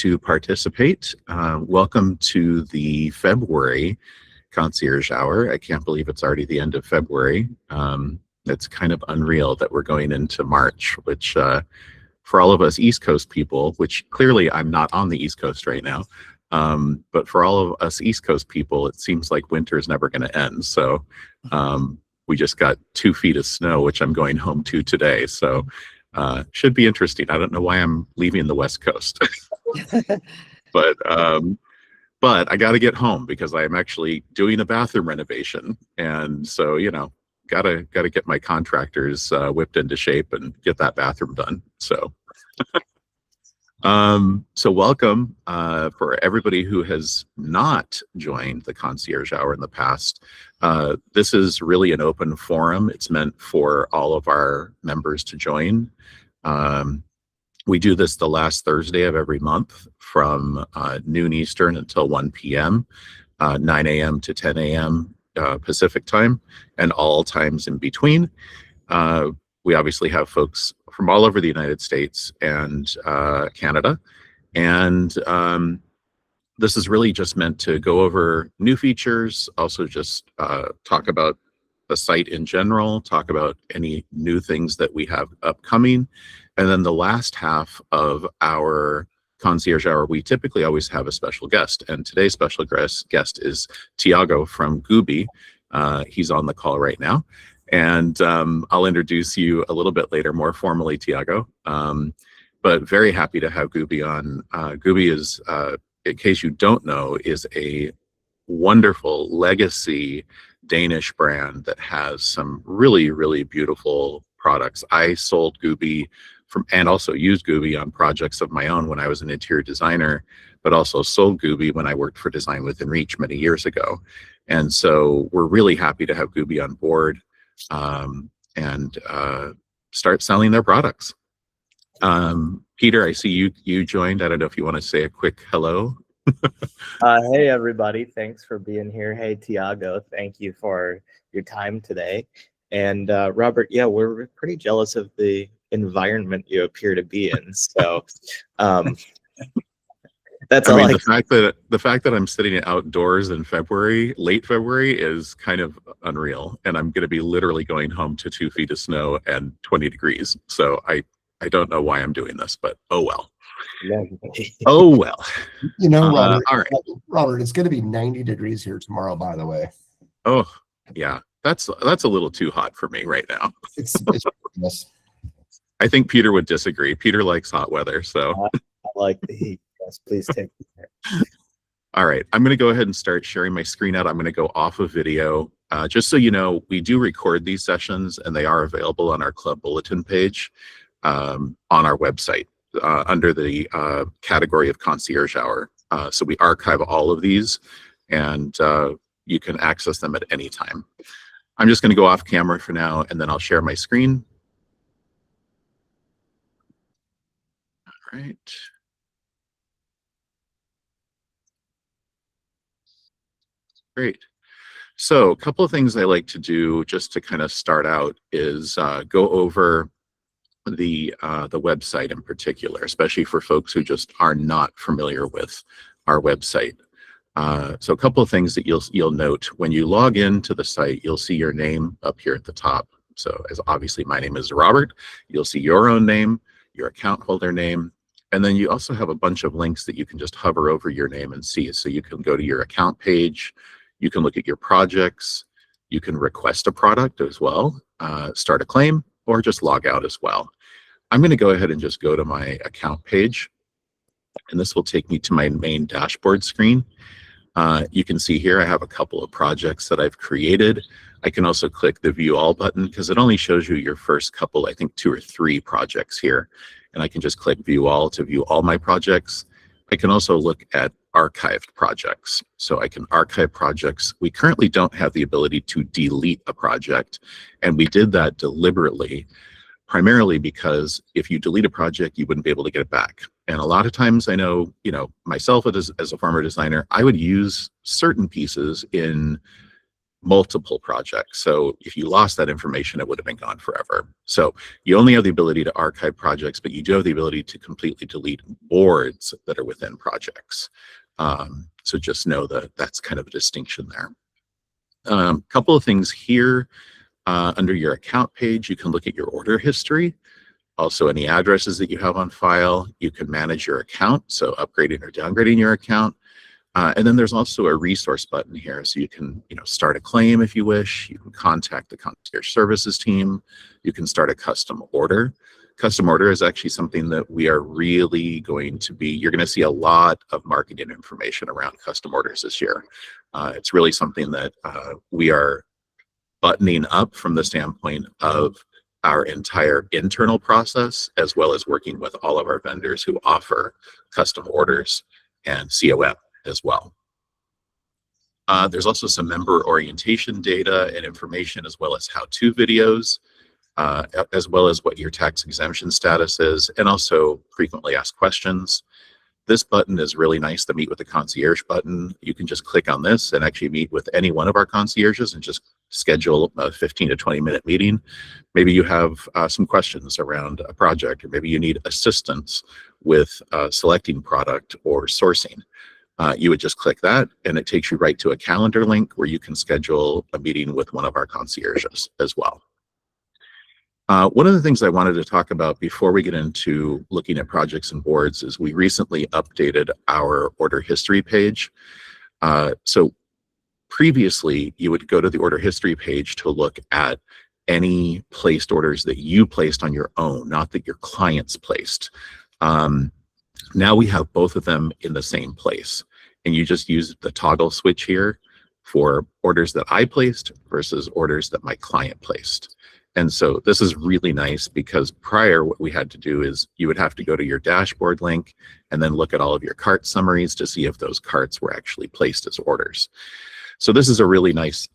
to participate. Welcome to the February Concierge Hour. I can't believe it's already the end of February. It's kind of unreal that we're going into March, which for all of us East Coast people, which clearly I'm not on the East Coast right now, but for all of us East Coast people, it seems like winter is never going to end. So we just got 2 feet of snow, which I'm going home to today. So should be interesting. I don't know why I'm leaving the West Coast, but I got to get home because I am actually doing a bathroom renovation, and so gotta get my contractors whipped into shape and get that bathroom done. So so welcome for everybody who has not joined the Concierge Hour in the past. This is really an open forum. It's meant for all of our members to join. We do this the last Thursday of every month from noon Eastern until 1 p.m., 9 a.m. to 10 a.m. Pacific time, and all times in between. We obviously have folks from all over the United States and Canada, and this is really just meant to go over new features, also just talk about the site in general, talk about any new things that we have upcoming. And then the last half of our Concierge Hour, we typically always have a special guest, and today's special guest is Tiago from GUBI. He's on the call right now, and I'll introduce you a little bit later, more formally, Tiago. But very happy to have GUBI on. GUBI is, in case you don't know, is a wonderful legacy Danish brand that has some really, really beautiful products. I sold GUBI and also used GUBI on projects of my own when I was an interior designer, but also sold GUBI when I worked for Design Within Reach many years ago. And so we're really happy to have GUBI on board and start selling their products. Peter, I see you joined. I don't know if you want to say a quick hello. Hey everybody, thanks for being here. Hey Tiago, thank you for your time today. And Robert, yeah, we're pretty jealous of the environment you appear to be in. So that's all. The fact that I'm sitting outdoors in February, late February, is kind of unreal. And I'm going to be literally going home to 2 feet of snow and 20 degrees. So I don't know why I'm doing this, but oh well. Oh well. Robert, all right. Robert, it's going to be 90 degrees here tomorrow, by the way. Oh yeah, that's a little too hot for me right now. It's I think Peter would disagree. Peter likes hot weather, so I like the heat. Yes, please take it. All right, I'm going to go ahead and start sharing my screen out. I'm going to go off of video. Just so you know, we do record these sessions, and they are available on our club bulletin page on our website under the category of Concierge Hour. So we archive all of these, and you can access them at any time. I'm just going to go off camera for now, and then I'll share my screen. All right. Great. So a couple of things I like to do just to kind of start out is go over the website in particular, especially for folks who just are not familiar with our website. So a couple of things that you'll note when you log into the site, you'll see your name up here at the top. So as obviously my name is Robert, you'll see your own name, your account holder name, and then you also have a bunch of links that you can just hover over your name and see. So you can go to your account page, you can look at your projects, you can request a product as well, start a claim, or just log out as well. I'm going to go ahead and just go to my account page, and this will take me to my main dashboard screen. You can see here I have a couple of projects that I've created. I can also click the View All button because it only shows you your first couple, I think 2 or 3 projects here. And I can just click View All to view all my projects. I can also look at archived projects. So I can archive projects. We currently don't have the ability to delete a project, and we did that deliberately, primarily because if you delete a project, you wouldn't be able to get it back. And a lot of times I know, myself as a former designer, I would use certain pieces in multiple projects. So if you lost that information, it would have been gone forever. So you only have the ability to archive projects, but you do have the ability to completely delete boards that are within projects. So just know that that's kind of a distinction there. Couple of things here. Under your account page, you can look at your order history. Also, any addresses that you have on file. You can manage your account, so upgrading or downgrading your account. And then there's also a resource button here, so you can start a claim if you wish. You can contact the concierge services team. You can start a custom order. Custom order is actually something that we are really going to be, you're going to see a lot of marketing information around custom orders this year. It's really something that we are buttoning up from the standpoint of our entire internal process, as well as working with all of our vendors who offer custom orders and COM as well. There's also some member orientation data and information, as well as how-to videos, as well as what your tax exemption status is, and also frequently asked questions. This button is really nice, the Meet with the Concierge button. You can just click on this and actually meet with any one of our concierges and just schedule a 15 to 20-minute meeting. Maybe you have some questions around a project, or maybe you need assistance with selecting product or sourcing. You would just click that, and it takes you right to a calendar link where you can schedule a meeting with one of our concierges as well. One of the things I wanted to talk about before we get into looking at projects and boards is we recently updated our order history page. So previously, you would go to the order history page to look at any placed orders that you placed on your own, not that your clients placed. Now we have both of them in the same place, and you just use the toggle switch here for orders that I placed versus orders that my client placed. And so this is really nice, because prior what we had to do is you would have to go to your dashboard link and then look at all of your cart summaries to see if those carts were actually placed as orders. So this is a really nice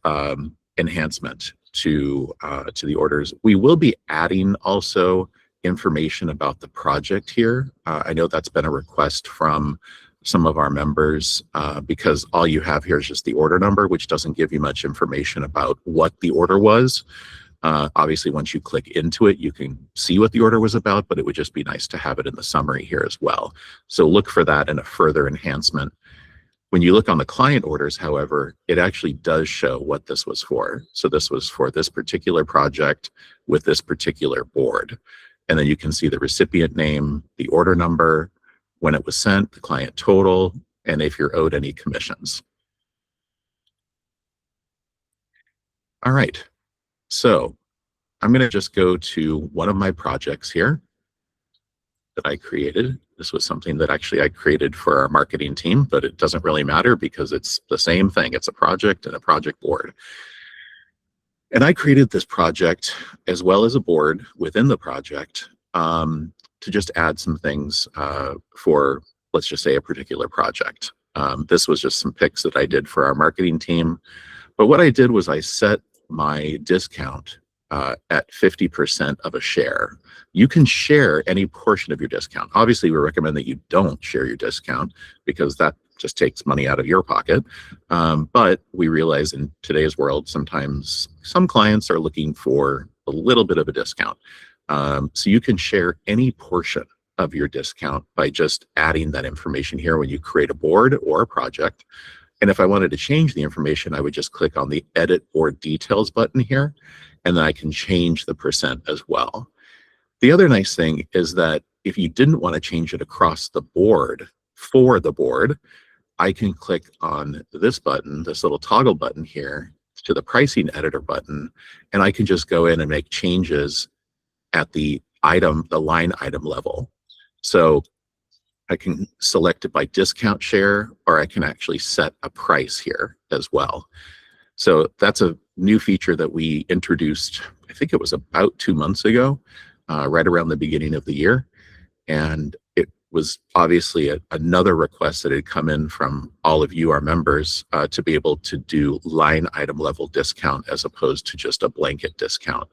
enhancement to the orders. We will be adding also information about the project here. I know that's been a request from some of our members, because all you have here is just the order number, which doesn't give you much information about what the order was. Obviously, once you click into it, you can see what the order was about, but it would just be nice to have it in the summary here as well. So look for that in a further enhancement. When you look on the client orders, however, it actually does show what this was for. So this was for this particular project with this particular board. And then you can see the recipient name, the order number, when it was sent, the client total, and if you're owed any commissions. All right. So I'm going to just go to one of my projects here that I created. This was something that actually I created for our marketing team, but it doesn't really matter because it's the same thing. It's a project and a project board. And I created this project as well as a board within the project to just add some things for, let's just say, a particular project. This was just some picks that I did for our marketing team. But what I did was I set my discount at 50% of a share. You can share any portion of your discount. Obviously, we recommend that you don't share your discount because that just takes money out of your pocket. But we realize in today's world, sometimes some clients are looking for a little bit of a discount. So you can share any portion of your discount by just adding that information here when you create a board or a project. And if I wanted to change the information, I would just click on the Edit Board Details button here, and then I can change the percent as well. The other nice thing is that if you didn't want to change it across the board for the board, I can click on this button, this little toggle button here, to the Pricing Editor button, and I can just go in and make changes at the line item level. So I can select it by discount share, or I can actually set a price here as well. So that's a new feature that we introduced, I think it was about 2 months ago, right around the beginning of the year. And it was obviously another request that had come in from all of you, our members, to be able to do line item level discount as opposed to just a blanket discount,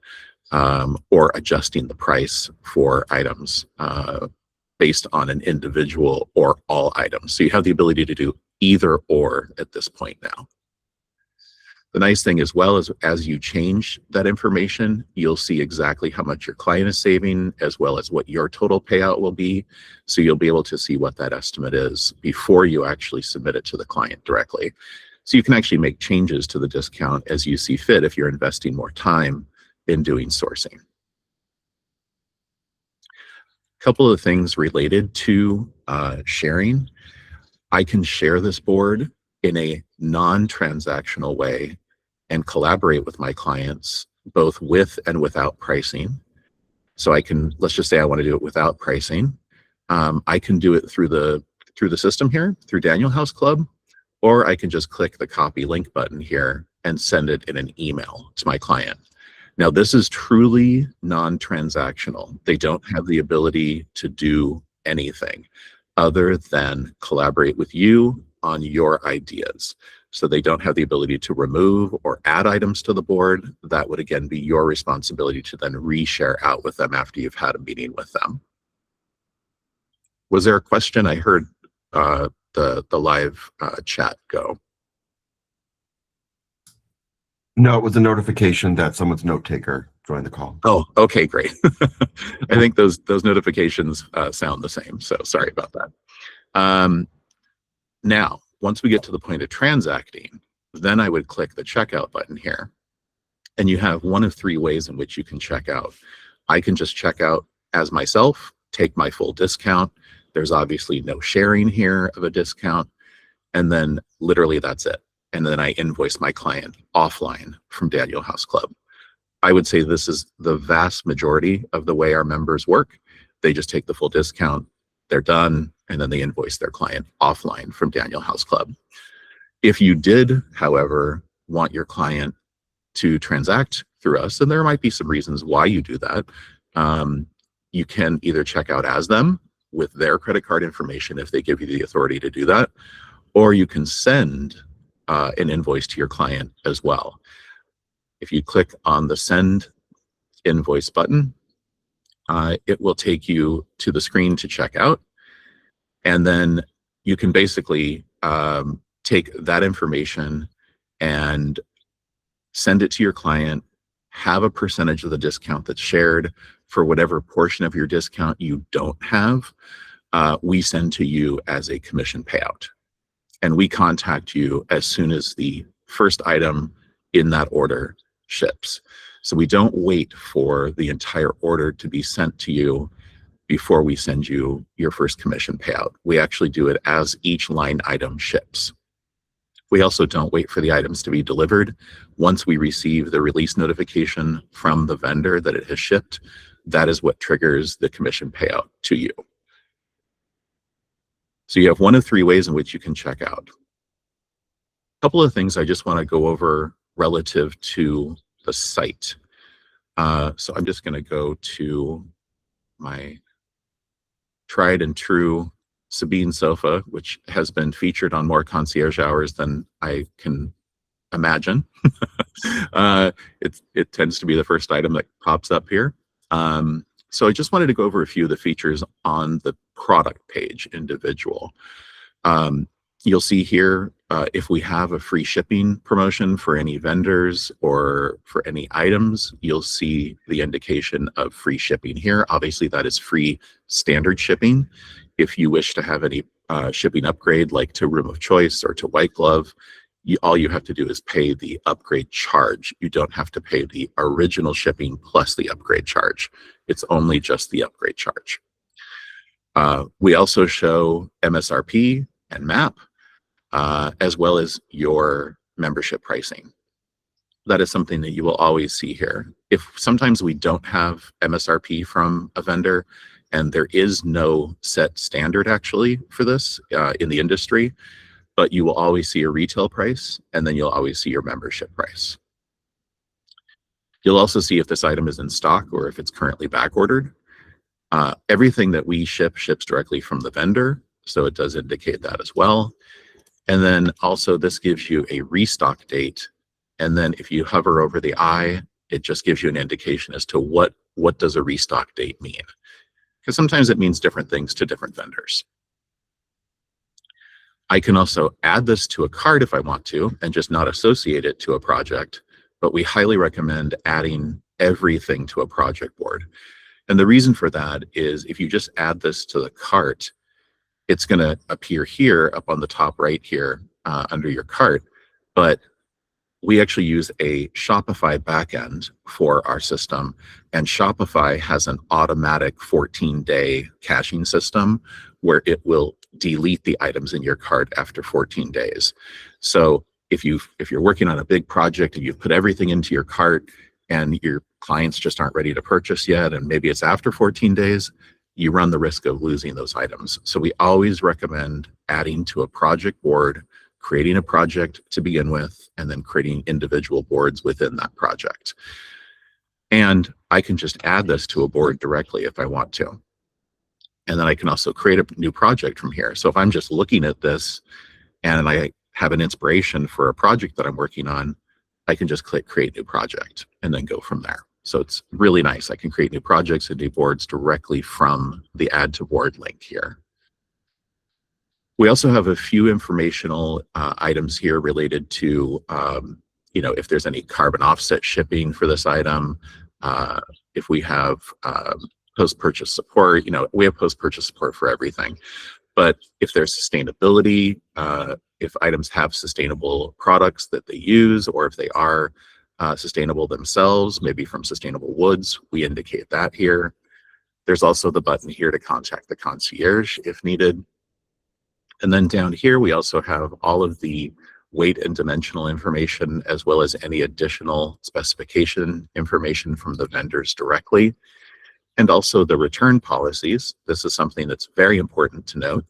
or adjusting the price for items based on an individual or all items. So you have the ability to do either or at this point now. The nice thing as well is as you change that information, you'll see exactly how much your client is saving as well as what your total payout will be. So you'll be able to see what that estimate is before you actually submit it to the client directly. So you can actually make changes to the discount as you see fit if you're investing more time in doing sourcing. A couple of things related to sharing. I can share this board in a non-transactional way and collaborate with my clients both with and without pricing. So I can, let's just say I want to do it without pricing. I can do it through the system here, through Daniel House Club, or I can just click the copy link button here and send it in an email to my client. Now, this is truly non-transactional. They don't have the ability to do anything other than collaborate with you on your ideas. So they don't have the ability to remove or add items to the board. That would again be your responsibility to then reshare out with them after you've had a meeting with them. Was there a question? I heard the live chat go. No, it was a notification that someone's note taker joined the call. Oh, okay, great. I think those notifications sound the same, so sorry about that. Now, once we get to the point of transacting, then I would click the checkout button here. And you have one of three ways in which you can check out. I can just check out as myself, take my full discount. There's obviously no sharing here of a discount. And then literally that's it. And then I invoice my client offline from Daniel House Club. I would say this is the vast majority of the way our members work. They just take the full discount, they're done, and then they invoice their client offline from Daniel House Club. If you did, however, want your client to transact through us, and there might be some reasons why you do that, you can either check out as them with their credit card information if they give you the authority to do that, or you can send an invoice to your client as well. If you click on the send invoice button, it will take you to the screen to check out. And then you can basically take that information and send it to your client, have a percentage of the discount that's shared. For whatever portion of your discount you don't have, we send to you as a commission payout. And we contact you as soon as the first item in that order ships. So we don't wait for the entire order to be sent to you before we send you your first commission payout. We actually do it as each line item ships. We also don't wait for the items to be delivered. Once we receive the release notification from the vendor that it has shipped, that is what triggers the commission payout to you. So you have one of three ways in which you can check out. A couple of things I just want to go over relative to the site. So I'm just going to go to my tried and true Sabine sofa, which has been featured on more concierge hours than I can imagine. It tends to be the first item that pops up here. So I just wanted to go over a few of the features on the product page individual. You'll see here if we have a free shipping promotion for any vendors or for any items, you'll see the indication of free shipping here. Obviously, that is free standard shipping. If you wish to have any shipping upgrade, like to Room of Choice or to White Glove, all you have to do is pay the upgrade charge. You don't have to pay the original shipping plus the upgrade charge. It's only just the upgrade charge. We also show MSRP and MAP, as well as your membership pricing. That is something that you will always see here. If sometimes we don't have MSRP from a vendor, and there is no set standard actually for this in the industry, but you will always see a retail price, and then you'll always see your membership price. You'll also see if this item is in stock or if it's currently back ordered. Everything that we ship ships directly from the vendor, so it does indicate that as well. And then also this gives you a restock date. And then if you hover over the eye, it just gives you an indication as to what does a restock date mean. Because sometimes it means different things to different vendors. I can also add this to a cart if I want to and just not associate it to a project, but we highly recommend adding everything to a project board. And the reason for that is if you just add this to the cart, it's going to appear here up on the top right here under your cart, but we actually use a Shopify backend for our system, and Shopify has an automatic 14-day caching system where it will delete the items in your cart after 14 days. So if you're working on a big project and you've put everything into your cart and your clients just aren't ready to purchase yet, and maybe it's after 14 days, you run the risk of losing those items. So we always recommend adding to a project board, creating a project to begin with, and then creating individual boards within that project. And I can just add this to a board directly if I want to. And then I can also create a new project from here. So if I'm just looking at this and I have an inspiration for a project that I'm working on, I can just click create new project and then go from there. So it's really nice. I can create new projects and new boards directly from the add to board link here. We also have a few informational items here related to, if there's any carbon offset shipping for this item, if we have post-purchase support, we have post-purchase support for everything. But if there's sustainability, if items have sustainable products that they use, or if they are sustainable themselves, maybe from sustainable woods, we indicate that here. There's also the button here to contact the concierge if needed. And then down here, we also have all of the weight and dimensional information, as well as any additional specification information from the vendors directly, and also the return policies. This is something that's very important to note.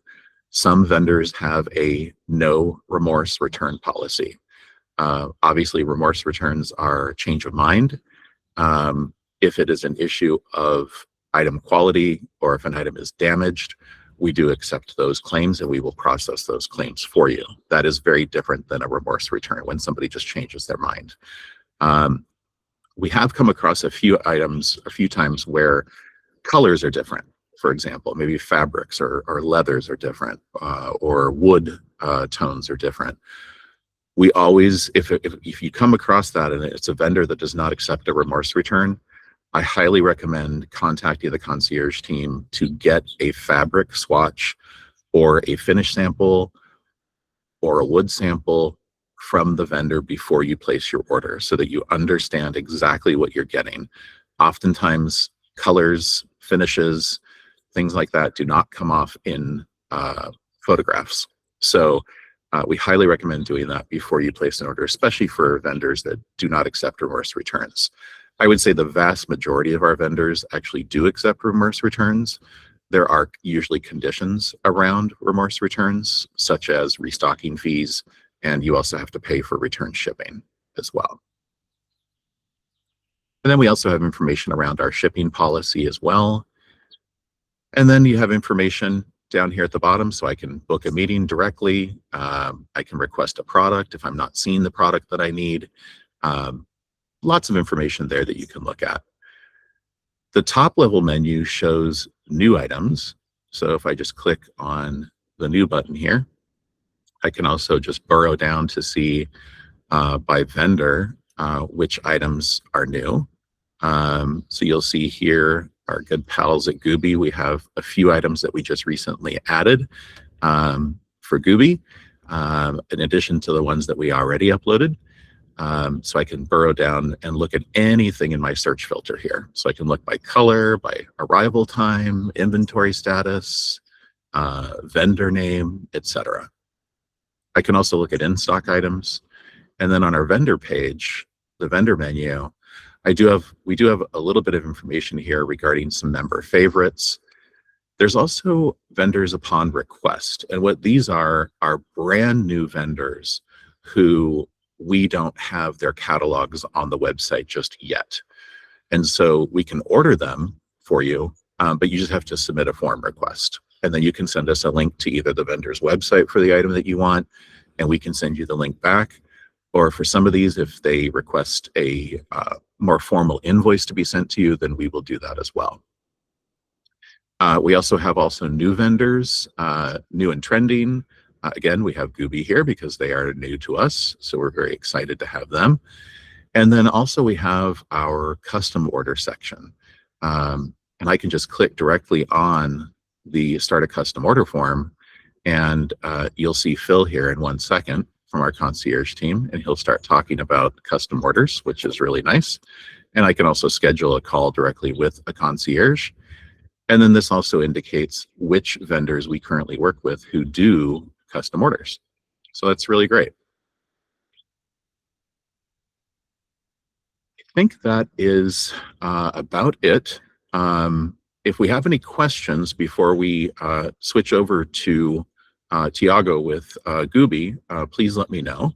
Some vendors have a no remorse return policy. Obviously, remorse returns are change of mind. If it is an issue of item quality or if an item is damaged, we do accept those claims and we will process those claims for you. That is very different than a remorse return when somebody just changes their mind. We have come across a few times where colors are different. For example, maybe fabrics or leathers are different, or wood tones are different. We always, if you come across that and it's a vendor that does not accept a remorse return, I highly recommend contacting the concierge team to get a fabric swatch or a finish sample or a wood sample from the vendor before you place your order so that you understand exactly what you're getting. Oftentimes, colors, finishes, things like that do not come off in photographs. So we highly recommend doing that before you place an order, especially for vendors that do not accept remorse returns. I would say the vast majority of our vendors actually do accept remorse returns. There are usually conditions around remorse returns, such as restocking fees, and you also have to pay for return shipping as well. And then we also have information around our shipping policy as well. And then you have information down here at the bottom, so I can book a meeting directly. I can request a product if I'm not seeing the product that I need. Lots of information there that you can look at. The top level menu shows new items. So if I just click on the new button here, I can also just burrow down to see by vendor which items are new. So you'll see here, our good pals at GUBI, we have a few items that we just recently added for GUBI, in addition to the ones that we already uploaded. So I can burrow down and look at anything in my search filter here. So I can look by color, by arrival time, inventory status, vendor name, etc. I can also look at in-stock items. And then on our vendor page, the vendor menu, we do have a little bit of information here regarding some member favorites. There's also vendors upon request. And what these are brand new vendors who we don't have their catalogs on the website just yet. And so we can order them for you, but you just have to submit a form request. And then you can send us a link to either the vendor's website for the item that you want, and we can send you the link back. Or for some of these, if they request a more formal invoice to be sent to you, then we will do that as well. We also have new vendors, new and trending, Again, we have GUBI here because they are new to us, so we're very excited to have them. And then also we have our custom order section. And I can just click directly on the Start a Custom Order form, and you'll see Phil here in 1 second from our concierge team, and he'll start talking about custom orders, which is really nice. And I can also schedule a call directly with a concierge. And then this also indicates which vendors we currently work with who do custom orders. So that's really great. I think that is about it. If we have any questions before we switch over to Tiago with GUBI, please let me know.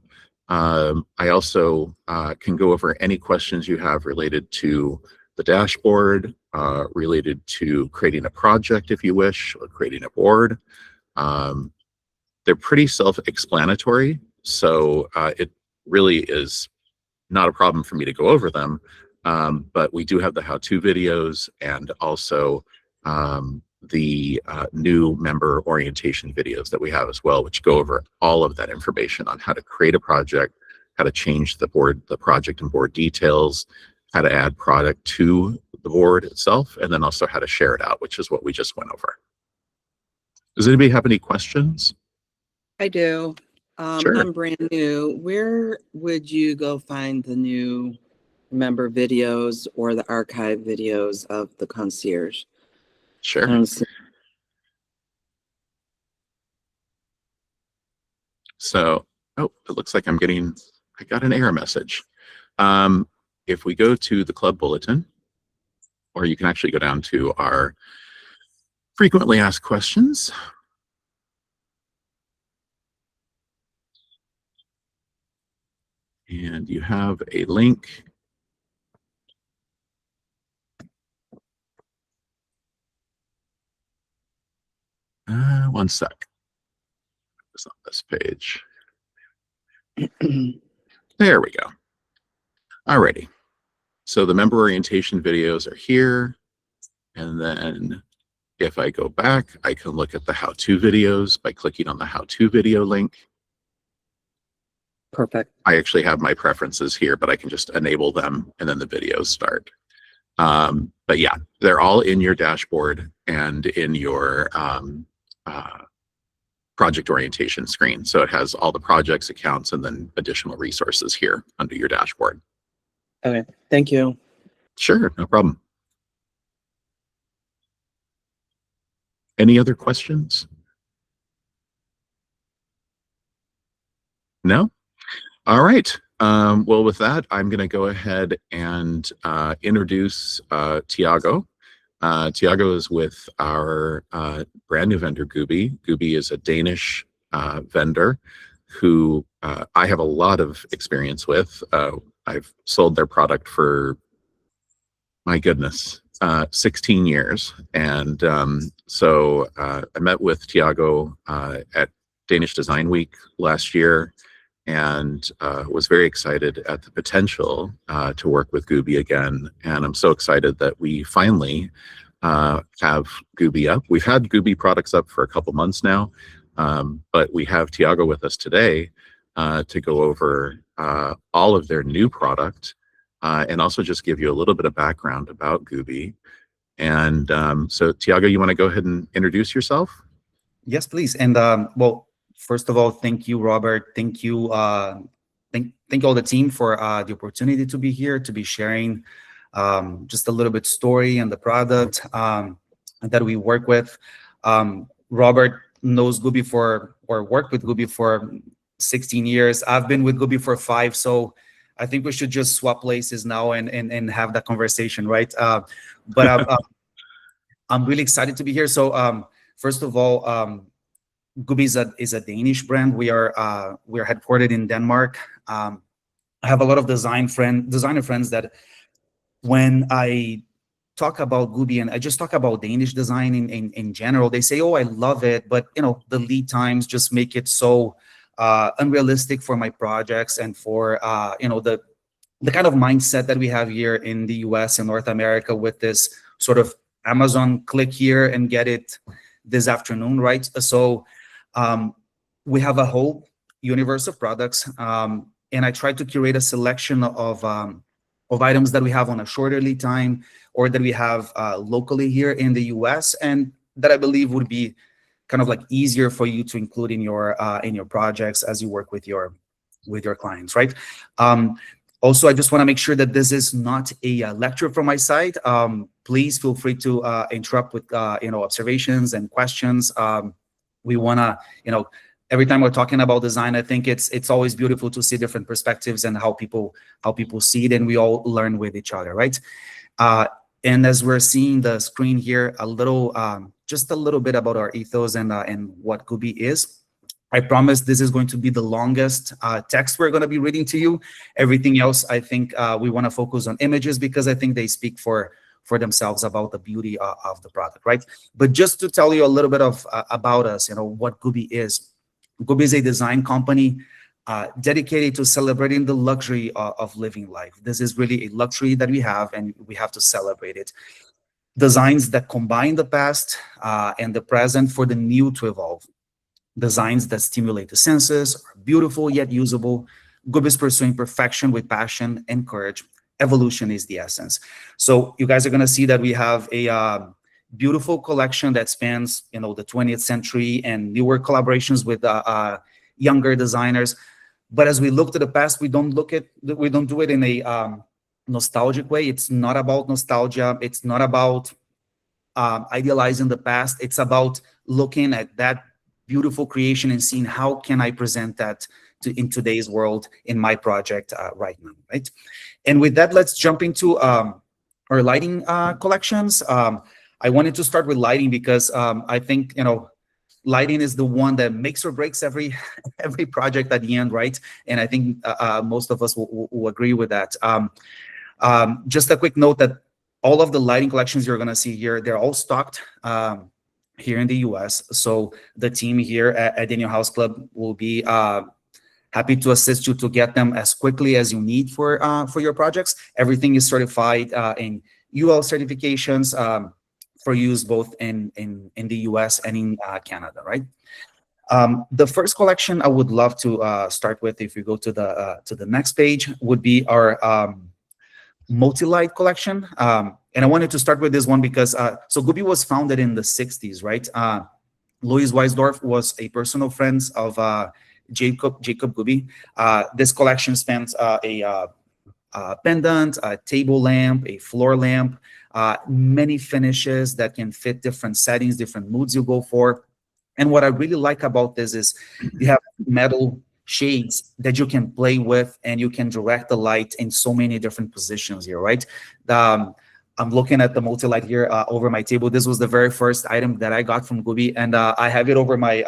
I also can go over any questions you have related to the dashboard, related to creating a project if you wish, or creating a board. They're pretty self-explanatory, so it really is not a problem for me to go over them. But we do have the how-to videos and also the new member orientation videos that we have as well, which go over all of that information on how to create a project, how to change the board, the project and board details, how to add product to the board itself, and then also how to share it out, which is what we just went over. Does anybody have any questions? I do. Sure. I'm brand new. Where would you go find the new member videos or the archive videos of the concierge? Sure. So, oh, it looks like I got an error message. If we go to the club bulletin, or you can actually go down to our frequently asked questions. And you have a link. One sec. It's on this page. There we go. Alrighty. So the member orientation videos are here. And then if I go back, I can look at the how-to videos by clicking on the how-to video link. Perfect. I actually have my preferences here, but I can just enable them and then the videos start. But yeah, they're all in your dashboard and in your project orientation screen. So it has all the projects, accounts, and then additional resources here under your dashboard. Okay, thank you. Sure, no problem. Any other questions? No? All right. Well, with that, I'm going to go ahead and introduce Tiago. Tiago is with our brand new vendor, GUBI. GUBI is a Danish vendor who I have a lot of experience with. I've sold their product for, my goodness, 16 years. And so I met with Tiago at Danish Design Week last year, and was very excited at the potential to work with GUBI again. And I'm so excited that we finally have GUBI up. We've had GUBI products up for a couple months now, but we have Tiago with us today to go over all of their new product and also just give you a little bit of background about GUBI. And so Tiago, you want to go ahead and introduce yourself? Yes, please. And well, first of all, thank you, Robert. Thank you, thank all the team for the opportunity to be here, to be sharing just a little bit story and the product that we work with. Robert knows GUBI or worked with GUBI for 16 years. I've been with GUBI for 5, so I think we should just swap places now and have that conversation, right? But I'm really excited to be here. So first of all, GUBI is a Danish brand. We are headquartered in Denmark. I have a lot of designer friends that when I talk about GUBI and I just talk about Danish design in general, they say, "Oh, I love it, but you know the lead times just make it so unrealistic for my projects and for you know the kind of mindset that we have here in the US and North America with this sort of Amazon click here and get it this afternoon, right?" So we have a whole universe of products, and I try to curate a selection of items that we have on a shorter lead time or that we have locally here in the US, and that I believe would be kind of like easier for you to include in your projects as you work with your clients, right? Also, I just want to make sure that this is not a lecture from my side. Please feel free to interrupt with observations and questions. We want to, every time we're talking about design, I think it's always beautiful to see different perspectives and how people see it, and we all learn with each other, right? And as we're seeing the screen here, just a little bit about our ethos and what GUBI is. I promise this is going to be the longest text we're going to be reading to you. Everything else, I think we want to focus on images because I think they speak for themselves about the beauty of the product, right? But just to tell you a little bit about us, what GUBI is. GUBI is a design company dedicated to celebrating the luxury of living life. This is really a luxury that we have, and we have to celebrate it. Designs that combine the past and the present for the new to evolve. Designs that stimulate the senses, are beautiful yet usable. GUBI is pursuing perfection with passion and courage. Evolution is the essence. So you guys are going to see that we have a beautiful collection that spans, the 20th century and newer collaborations with younger designers. But as we look to the past, we don't do it in a nostalgic way. It's not about nostalgia. It's not about idealizing the past. It's about looking at that beautiful creation and seeing how can I present that in today's world in my project right now, right? And with that, let's jump into our lighting collections. I wanted to start with lighting because I think, lighting is the one that makes or breaks every project at the end, right? And I think most of us will agree with that. Just a quick note that all of the lighting collections you're going to see here, they're all stocked here in the US. So the team here at Daniel House Club will be happy to assist you to get them as quickly as you need for your projects. Everything is certified in UL certifications for use both in the US and in Canada, right? The first collection I would love to start with, if we go to the next page, would be our Multi-Lite collection. And I wanted to start with this one because, so GUBI was founded in the 60s, right? Louis Weisdorf was a personal friend of Jacob GUBI. This collection spans a pendant, a table lamp, a floor lamp, many finishes that can fit different settings, different moods you go for. And what I really like about this is you have metal shades that you can play with, and you can direct the light in so many different positions here, right? I'm looking at the Multi-Lite here over my table. This was the very first item that I got from GUBI, and I have it over my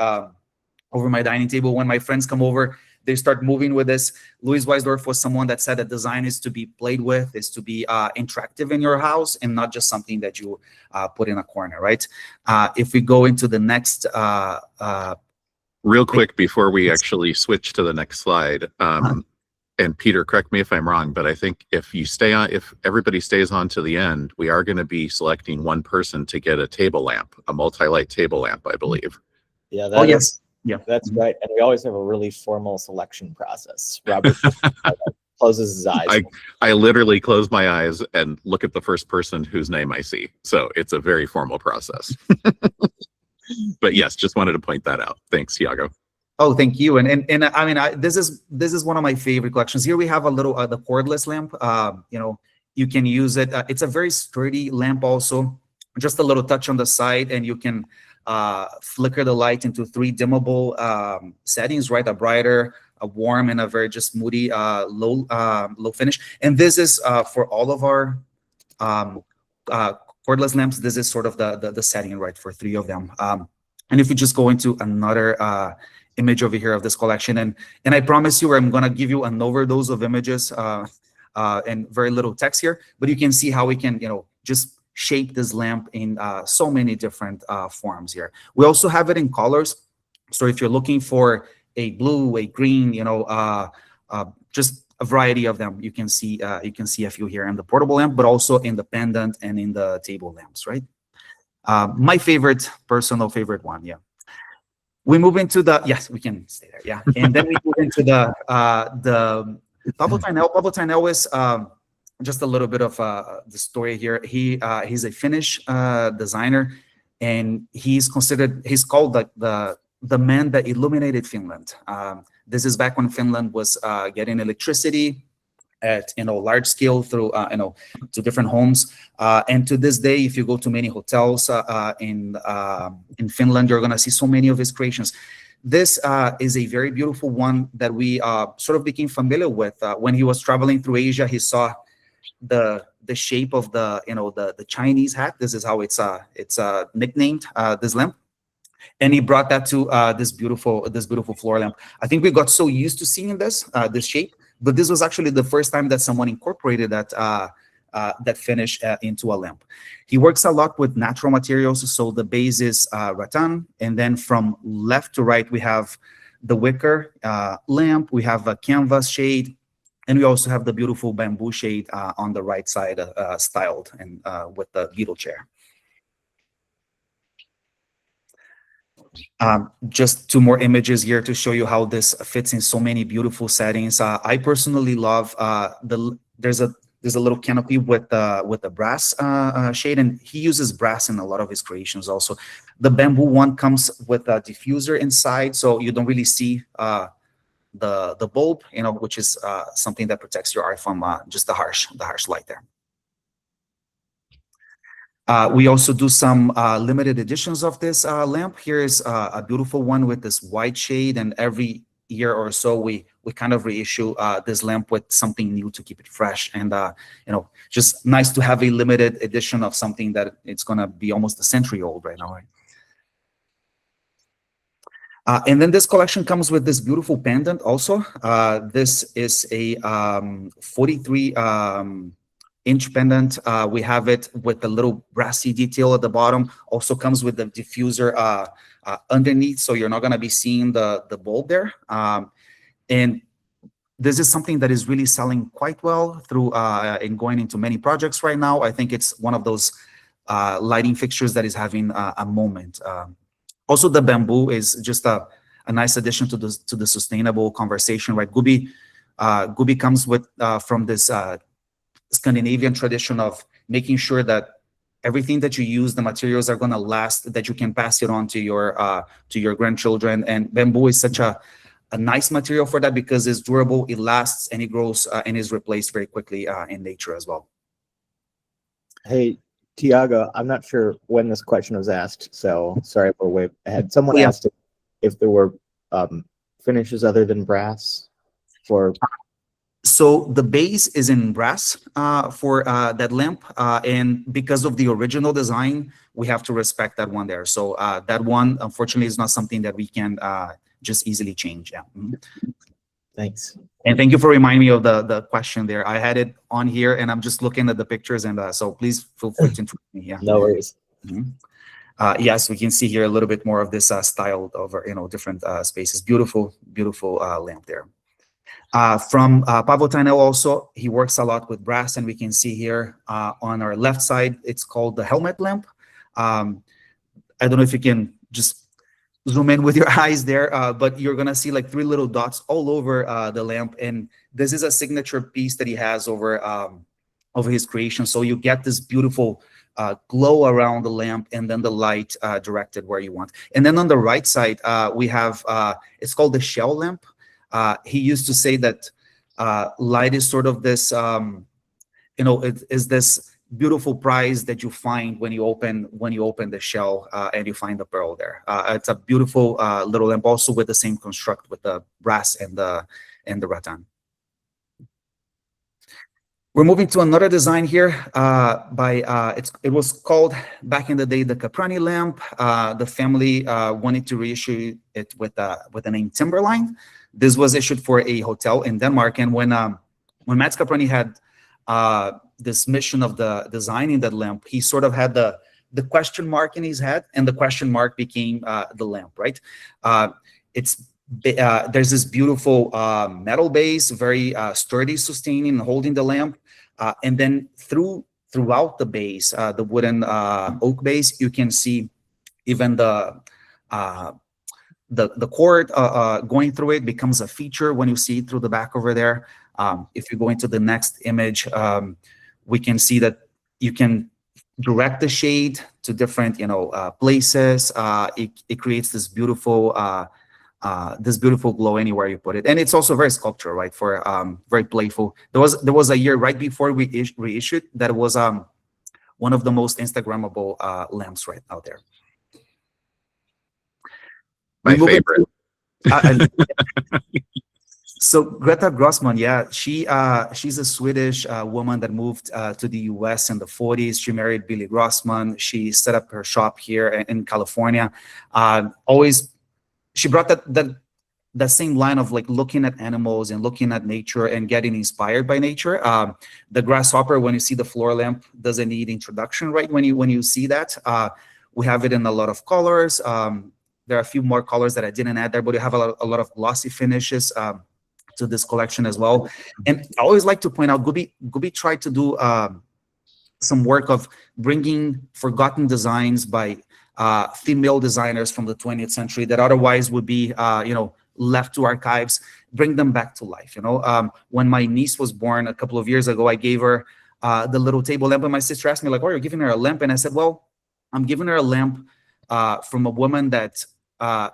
dining table. When my friends come over, they start moving with this. Louis Weisdorf was someone that said that design is to be played with, is to be interactive in your house, and not just something that you put in a corner, right? If we go into the next real quick before we actually switch to the next slide, and Peter, correct me if I'm wrong, but I think if everybody stays on to the end, we are going to be selecting one person to get a table lamp, a Multi-Lite table lamp, I believe. Yeah. Yes. Yeah, that's right. And we always have a really formal selection process. Robert closes his eyes. I literally close my eyes and look at the first person whose name I see. So it's a very formal process. But yes, just wanted to point that out. Thanks, Tiago. Oh, thank you. And I mean, this is one of my favorite collections. Here we have a little the cordless lamp. You can use it. It's a very sturdy lamp also. Just a little touch on the side, and you can flicker the light into 3 dimmable settings, right? A brighter, a warm, and a very just moody low finish. And this is for all of our cordless lamps. This is sort of the setting, right, for 3 of them. And if we just go into another image over here of this collection, and I promise you, I'm gonna give you an overdose of images and very little text here, but you can see how we can, just shape this lamp in so many different forms here. We also have it in colors. So if you're looking for a blue, a green, just a variety of them, you can see a few here in the portable lamp, but also in the pendant and in the table lamps, right? My personal favorite one, yeah. We move into the, yes, we can stay there, yeah. And then we move into the Paavo Tynell. Paavo Tynell is just a little bit of the story here. He's a Finnish designer, and he's called the man that illuminated Finland. This is back when Finland was getting electricity at large scale through to different homes, and to this day, if you go to many hotels in Finland, you're gonna see so many of his creations. This is a very beautiful one that we sort of became familiar with when he was traveling through Asia. He saw the shape of the Chinese hat. This is how it's nicknamed, this lamp. And he brought that to this beautiful floor lamp. I think we got so used to seeing this shape, but this was actually the first time that someone incorporated that finish into a lamp. He works a lot with natural materials, so the base is rattan, and then from left to right we have the wicker lamp, we have a canvas shade, and we also have the beautiful bamboo shade on the right side, styled and with the Beetle chair. Just two more images here to show you how this fits in so many beautiful settings. I personally love there's a little canopy with the brass shade, and he uses brass in a lot of his creations also. The bamboo one comes with a diffuser inside, so you don't really see the bulb, which is something that protects your art from just the harsh light there. We also do some limited editions of this lamp. Here is a beautiful one with this white shade, and every year or so we kind of reissue this lamp with something new to keep it fresh. And just nice to have a limited edition of something that it's gonna be almost a century old right now, right? And then this collection comes with this beautiful pendant also. This is a 43-inch pendant. We have it with the little brassy detail at the bottom. Also comes with the diffuser underneath, so you're not going to be seeing the bulb there. And this is something that is really selling quite well through and going into many projects right now. I think it's one of those lighting fixtures that is having a moment. Also, the bamboo is just a nice addition to the sustainable conversation, right? GUBI comes with from this Scandinavian tradition of making sure that everything that you use, the materials are going to last, that you can pass it on to your grandchildren. And bamboo is such a nice material for that because it's durable, it lasts, and it grows and is replaced very quickly in nature as well. Hey, Tiago, I'm not sure when this question was asked, so sorry we're way ahead. Someone asked if there were finishes other than brass for. So the base is in brass for that lamp, and because of the original design, we have to respect that one there. So that one, unfortunately, is not something that we can just easily change. Yeah. Mm-hmm. Thanks. And thank you for reminding me of the question there. I had it on here, and I'm just looking at the pictures, and so please feel free to interrupt me. Yeah. No worries. Mm-hmm. Yes, we can see here a little bit more of this styled over different spaces. Beautiful lamp there. From Paavo Tynell also, he works a lot with brass, and we can see here on our left side, it's called the helmet lamp. I don't know if you can just zoom in with your eyes there, but you're gonna see like 3 little dots all over the lamp, and this is a signature piece that he has over his creation. So you get this beautiful glow around the lamp, and then the light directed where you want. And then on the right side, we have it's called the shell lamp. He used to say that light is sort of this, it is this beautiful prize that you find when you open the shell and you find the pearl there. It's a beautiful little lamp, also with the same construct with the brass and the rattan. We're moving to another design here it was called back in the day the Caprani lamp. The family wanted to reissue it with the name Timberline. This was issued for a hotel in Denmark, and when Mats Caprani had this mission of the designing that lamp, he sort of had the question mark in his head, and the question mark became the lamp, right? There's this beautiful metal base, very sturdy, sustaining, holding the lamp, and then throughout the base, the wooden oak base, you can see even the the cord going through it becomes a feature when you see it through the back over there. If you go into the next image, we can see that you can direct the shade to different, places. It creates this beautiful glow anywhere you put it, and it's also very sculptural, right? For very playful. There was a year right before we reissued that was one of the most Instagrammable lamps right out there. My favorite. So Greta Grossman, yeah, she's a Swedish woman that moved to the U.S. in the 40s. She married Billy Grossman. She set up her shop here in California. She brought that same line of like looking at animals and looking at nature and getting inspired by nature. The grasshopper, when you see the floor lamp, doesn't need introduction, right? When you see that, we have it in a lot of colors. There are a few more colors that I didn't add there, but we have a lot of glossy finishes to this collection as well. And I always like to point out, GUBI tried to do some work of bringing forgotten designs by female designers from the 20th century that otherwise would be, left to archives, bring them back to life. When my niece was born a couple of years ago, I gave her the little table lamp, and my sister asked me like, "Oh, you're giving her a lamp?" And I said, "Well, I'm giving her a lamp from a woman that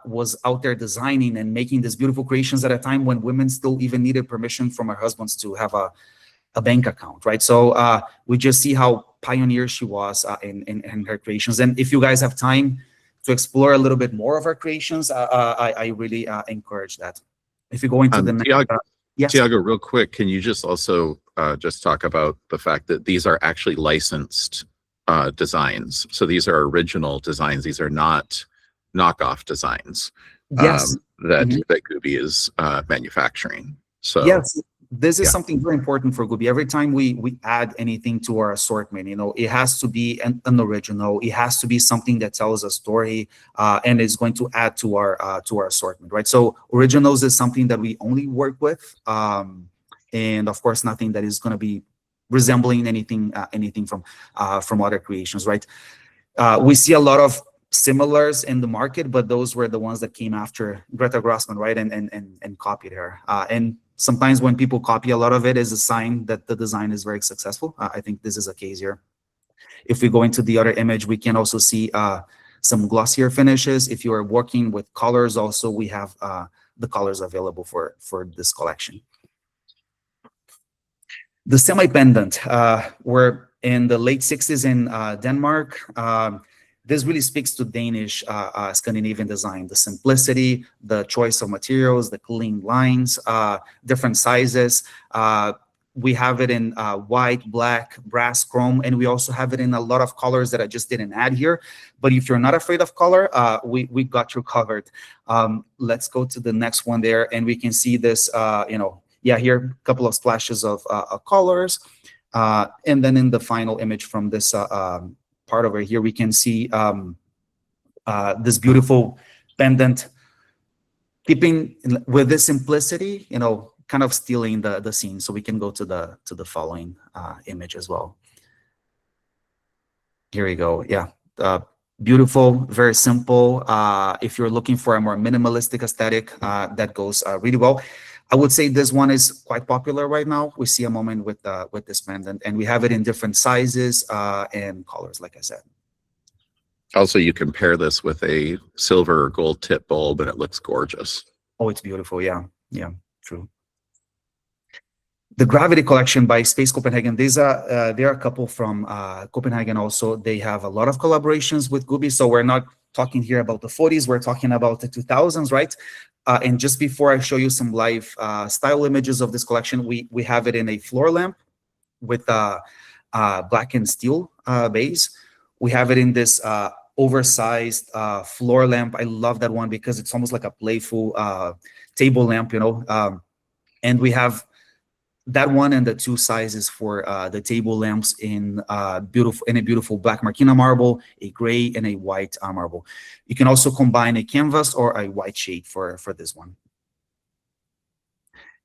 was out there designing and making these beautiful creations at a time when women still even needed permission from her husbands to have a bank account," right? So we just see how pioneer she was in her creations. And if you guys have time to explore a little bit more of her creations, I really encourage that. If you go into the next, yes. Tiago, real quick, can you just also just talk about the fact that these are actually licensed designs? So these are original designs. These are not knockoff designs. Yes. That GUBI is manufacturing. So yes, this is something very important for GUBI. Every time we add anything to our assortment, it has to be an original. It has to be something that tells a story and is going to add to our assortment, right? So originals is something that we only work with, and of course nothing that is going to be resembling anything from other creations, right? We see a lot of similars in the market, but those were the ones that came after Greta Grossman, right? And copied her. And sometimes when people copy a lot of it is a sign that the design is very successful. I think this is a case here. If we go into the other image, we can also see some glossier finishes. If you are working with colors, also we have the colors available for this collection. The semi-pendant were in the late 60s in Denmark. This really speaks to Danish Scandinavian design, the simplicity, the choice of materials, the clean lines, different sizes. We have it in white, black, brass, chrome, and we also have it in a lot of colors that I just didn't add here. But if you're not afraid of color, we got you covered. Let's go to the next one there, and we can see this, here, a couple of splashes of colors. And then in the final image from this part over here, we can see this beautiful pendant, keeping with this simplicity, kind of stealing the scene. So we can go to the following image as well. Here we go. Yeah, beautiful, very simple. If you're looking for a more minimalistic aesthetic, that goes really well. I would say this one is quite popular right now. We see a moment with this pendant, and we have it in different sizes and colors, like I said. Also, you compare this with a silver or gold tip bulb, and it looks gorgeous. Oh, it's beautiful. Yeah, true. The Gravity collection by Space Copenhagen. There are a couple from Copenhagen also. They have a lot of collaborations with GUBI. So we're not talking here about the 40s. We're talking about the 2000s, right? And just before I show you some live style images of this collection, we have it in a floor lamp with black and steel base. We have it in this oversized floor lamp. I love that one because it's almost like a playful table lamp, and we have that one and the two sizes for the table lamps in a beautiful black Marquina marble, a gray, and a white marble. You can also combine a canvas or a white shade for this one.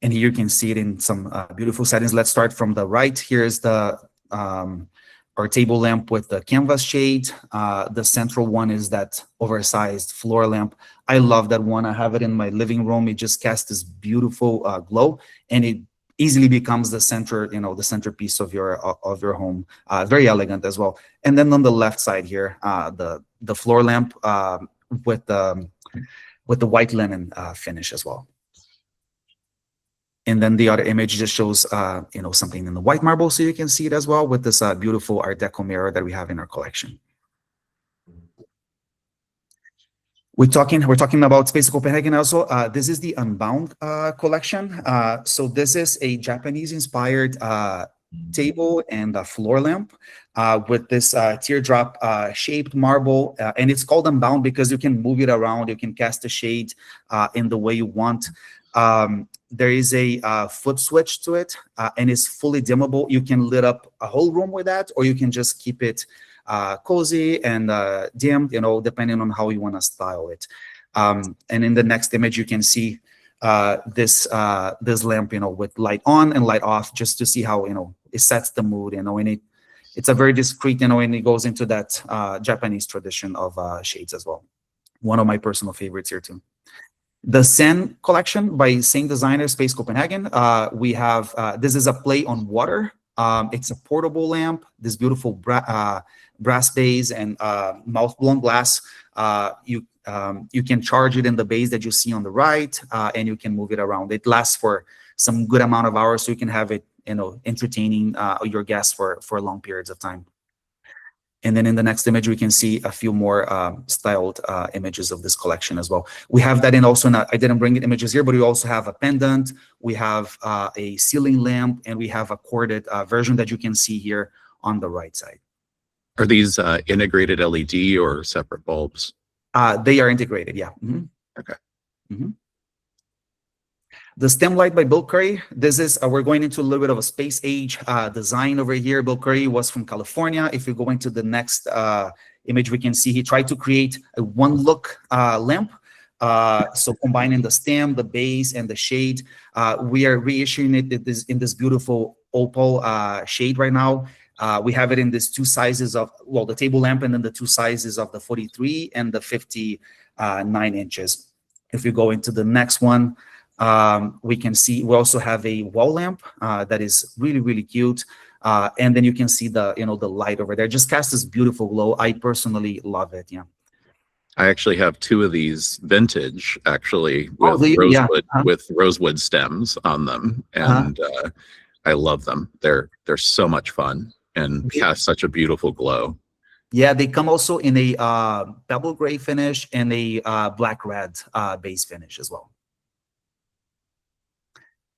And here you can see it in some beautiful settings. Let's start from the right. Here's the our table lamp with the canvas shade. The central one is that oversized floor lamp. I love that one. I have it in my living room. It just casts this beautiful glow, and it easily becomes the center, the centerpiece of your home. Very elegant as well. And then on the left side here, the floor lamp with the white linen finish as well. And then the other image just shows, something in the white marble, so you can see it as well with this beautiful Art Deco mirror that we have in our collection. We're talking about Space Copenhagen also. This is the Unbound collection. So this is a Japanese-inspired table and a floor lamp with this teardrop shaped marble, and it's called Unbound because you can move it around. You can cast the shade in the way you want. There is a foot switch to it, and it's fully dimmable. You can lit up a whole room with that, or you can just keep it cozy and dimmed, depending on how you want to style it. And in the next image, you can see this lamp, with light on and light off, just to see how it sets the mood, and it's a very discreet, and it goes into that Japanese tradition of shades as well. One of my personal favorites here too. The Sen collection by same designer, Space Copenhagen. We have this is a play on water. It's a portable lamp. This beautiful brass base and mouth blown glass. You can charge it in the base that you see on the right, and you can move it around. It lasts for some good amount of hours, so you can have it, entertaining your guests for long periods of time. And then in the next image, we can see a few more styled images of this collection as well. We have that in also, I didn't bring the images here, but we also have a pendant. We have a ceiling lamp, and we have a corded version that you can see here on the right side. Are these integrated LED or separate bulbs? They are integrated, yeah. Mm-hmm. Okay. Mm-hmm. The stem light by Bill Curry. This is, we're going into a little bit of a space age design over here. Bill Curry was from California. If you go into the next image, we can see he tried to create a one-look lamp. So combining the stem, the base, and the shade. We are reissuing it in this beautiful opal shade right now. We have it in these two sizes of, well, the table lamp, and then the two sizes of the 43 and the 59 inches. If you go into the next one, we can see we also have a wall lamp that is really, really cute. And then you can see the, the light over there. Just casts this beautiful glow. I personally love it. Yeah. I actually have two of these vintage, actually, with with rosewood stems on them, and I love them. They're so much fun and cast such a beautiful glow. Yeah, they come also in a pebble gray finish and a black red base finish as well.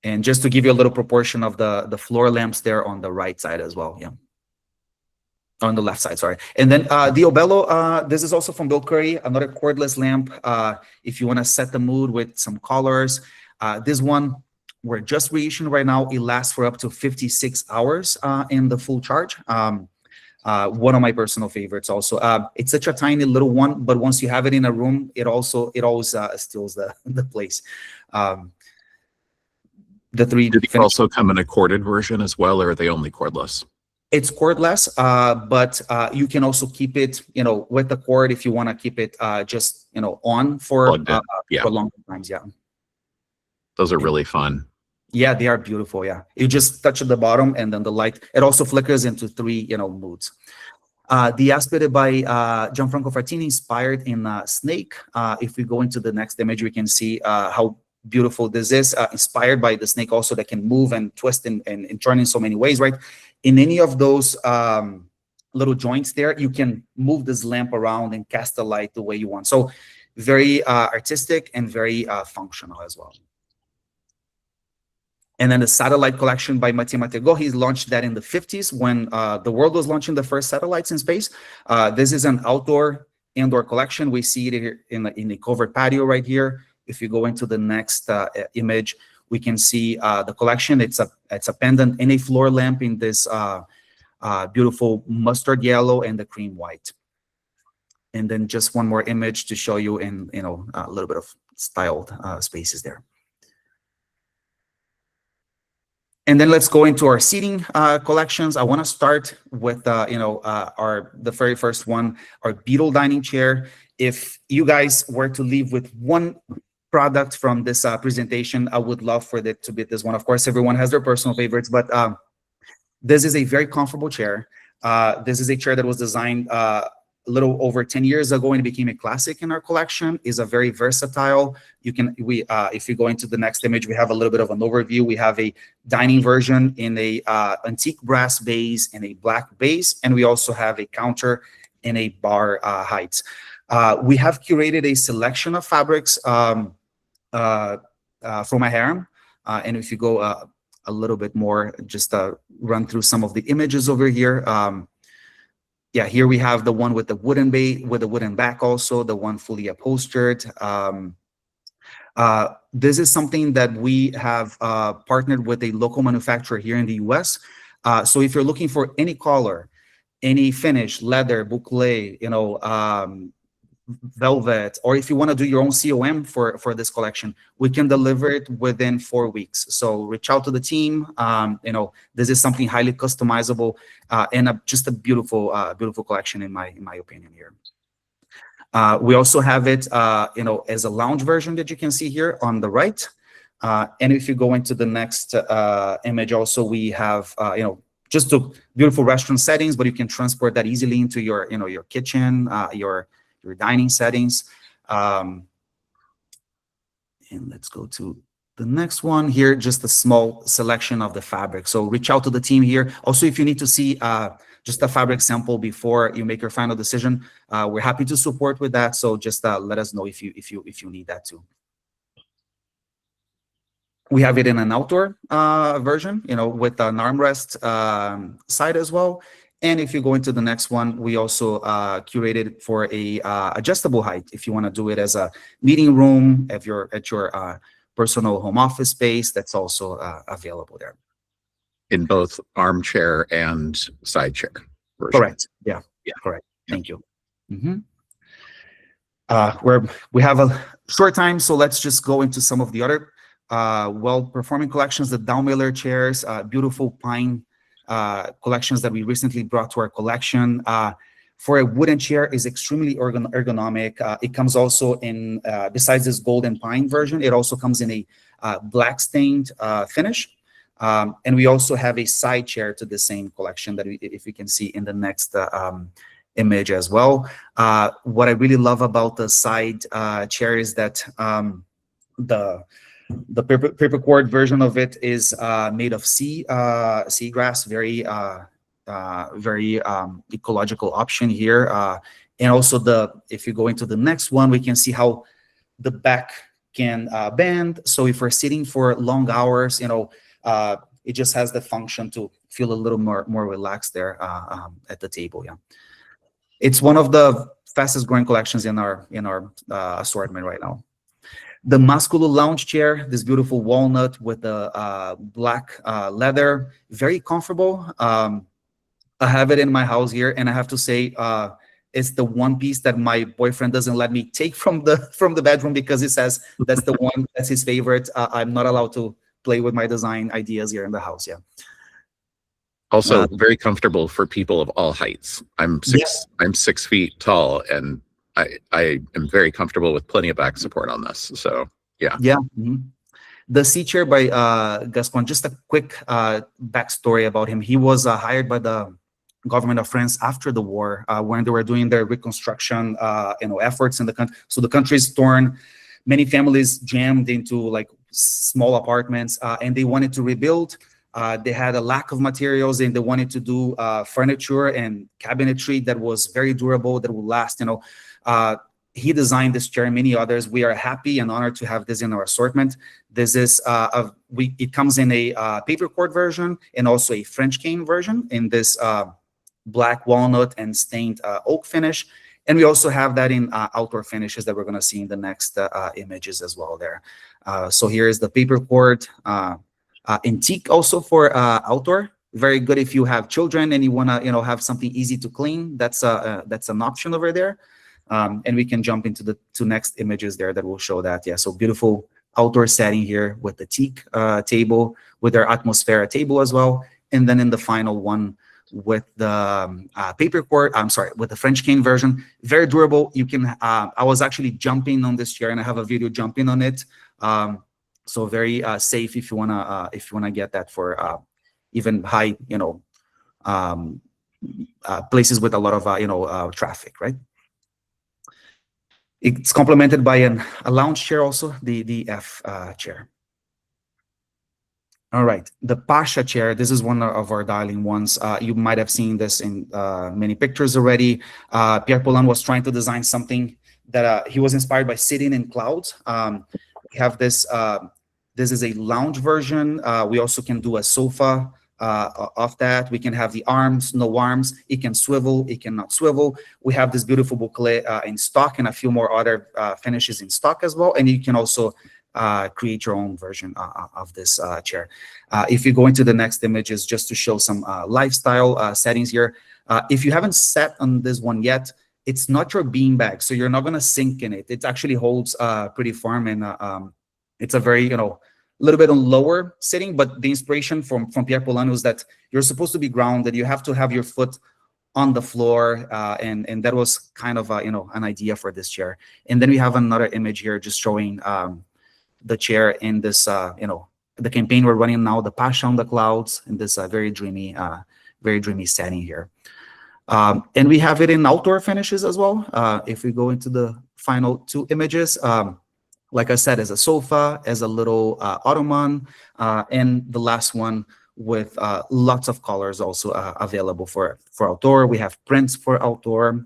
And just to give you a little proportion of the floor lamps there on the right side as well, yeah. On the left side, sorry. And then the Obello, this is also from Bill Curry, another cordless lamp. If you want to set the mood with some colors. This one, we're just reissuing right now. It lasts for up to 56 hours in the full charge. One of my personal favorites also. It's such a tiny little one, but once you have it in a room, it always steals the place. The three. Did they also come in a corded version as well, or are they only cordless? It's cordless, but you can also keep it, with the cord if you want to keep it just, on for long times. Yeah. Those are really fun. Yeah, they are beautiful. Yeah. You just touch at the bottom, and then the light, it also flickers into three, moods. The Aspide by Gianfranco Frattini, inspired in Snake. If we go into the next image, we can see how beautiful this is, inspired by the snake also, that can move and twist and turn in so many ways, right? In any of those little joints there, you can move this lamp around and cast the light the way you want. So very artistic and very functional as well. And then the satellite collection by Mathieu Matego, he launched that in the 50s when the world was launching the first satellites in space. This is an indoor collection. We see it here in the covered patio right here. If you go into the next image, we can see the collection. It's a pendant and a floor lamp in this beautiful mustard yellow and the cream white. And then just one more image to show you in a little bit of styled spaces there. And then let's go into our seating collections. I want to start with the very first one, our Beetle Dining Chair. If you guys were to leave with one product from this presentation, I would love for it to be this one. Of course, everyone has their personal favorites, but this is a very comfortable chair. This is a chair that was designed a little over 10 years ago and it became a classic in our collection. Is a very versatile. If you go into the next image, we have a little bit of an overview. We have a dining version in a antique brass base and a black base, and we also have a counter in a bar height. We have curated a selection of fabrics from my harem, and if you go a little bit more, just run through some of the images over here. Yeah, here we have the one with the wooden back, also the one fully upholstered. This is something that we have partnered with a local manufacturer here in the US. So if you're looking for any color, any finish, leather, boucle, velvet, or if you want to do your own COM for this collection, we can deliver it within 4 weeks. So reach out to the team. This is something highly customizable and just a beautiful collection in my opinion here. We also have it as a lounge version that you can see here on the right. And if you go into the next image, also we have just a beautiful restaurant settings, but you can transport that easily into your your kitchen, your dining settings. And let's go to the next one here, just a small selection of the fabric. So reach out to the team here. Also, if you need to see just a fabric sample before you make your final decision, we're happy to support with that. So just let us know if you need that too. We have it in an outdoor version, with an armrest side as well. And if you go into the next one, we also curated for a adjustable height. If you want to do it as a meeting room, if you're at your personal home office space, that's also available there. In both armchair and side chair version. Correct. Yeah. Correct. Thank you. We have a short time, so let's just go into some of the other well-performing collections. The Downmiller chairs, beautiful pine collections that we recently brought to our collection. For a wooden chair, is extremely ergonomic. It comes also in, besides this golden pine version, it also comes in a black stained finish. And we also have a side chair to the same collection that if we can see in the next image as well. What I really love about the side chair is that the paper cord version of it is made of seagrass, very ecological option here. And also if you go into the next one, we can see how the back can bend. So if we're sitting for long hours, it just has the function to feel a little more relaxed there at the table. Yeah, it's one of the fastest growing collections in our assortment right now. The Masculo lounge chair, this beautiful walnut with the black leather, very comfortable. I have it in my house here, and I have to say, it's the one piece that my boyfriend doesn't let me take from the bedroom because he says that's the one that's his favorite. I'm not allowed to play with my design ideas here in the house. Yeah. Also, very comfortable for people of all heights. I'm 6 feet tall, and I am very comfortable with plenty of back support on this. So yeah. Yeah. The sea chair by Gascon, just a quick backstory about him. He was hired by the government of France after the war when they were doing their reconstruction efforts in the country. So the country is torn, many families jammed into like small apartments, and they wanted to rebuild. They had a lack of materials, and they wanted to do furniture and cabinetry that was very durable, that would last. He designed this chair and many others. We are happy and honored to have this in our assortment. This is it comes in a paper cord version and also a French cane version in this black walnut and stained oak finish. And we also have that in outdoor finishes that we're going to see in the next images as well there. So here is the paper cord, antique also for outdoor. Very good if you have children and you want to have something easy to clean. That's an option over there. And we can jump into the two next images there that will show that. Yeah, so beautiful outdoor setting here with the teak table, with our Atmosfera table as well. And then in the final one with the with the French cane version, very durable. You can, I was actually jumping on this chair and I have a video jumping on it. So very safe if you wanna get that for even high, places with a lot of traffic, right? It's complemented by a lounge chair also, the F chair. All right, the Pacha chair. This is one of our darling ones. You might have seen this in many pictures already. Pierre Paulin was trying to design something that he was inspired by sitting in clouds. We have this. This is a lounge version. We also can do a sofa of that. We can have the arms, no arms. It can swivel, it cannot swivel. We have this beautiful boucle in stock and a few more other finishes in stock as well. And you can also create your own version of this chair. If you go into the next images, just to show some lifestyle settings here. If you haven't sat on this one yet, it's not your beanbag, so you're not going to sink in it. It actually holds pretty firm, and it's a very, little bit on lower sitting, but the inspiration from Pierre Paulin was that you're supposed to be grounded. You have to have your foot on the floor, and that was kind of an idea for this chair. And then we have another image here just showing the chair in this the campaign we're running now, the Pacha on the clouds, in this very dreamy setting here. And we have it in outdoor finishes as well. If we go into the final two images, like I said, as a sofa, as a little ottoman, and the last one with lots of colors also available for outdoor. We have prints for outdoor,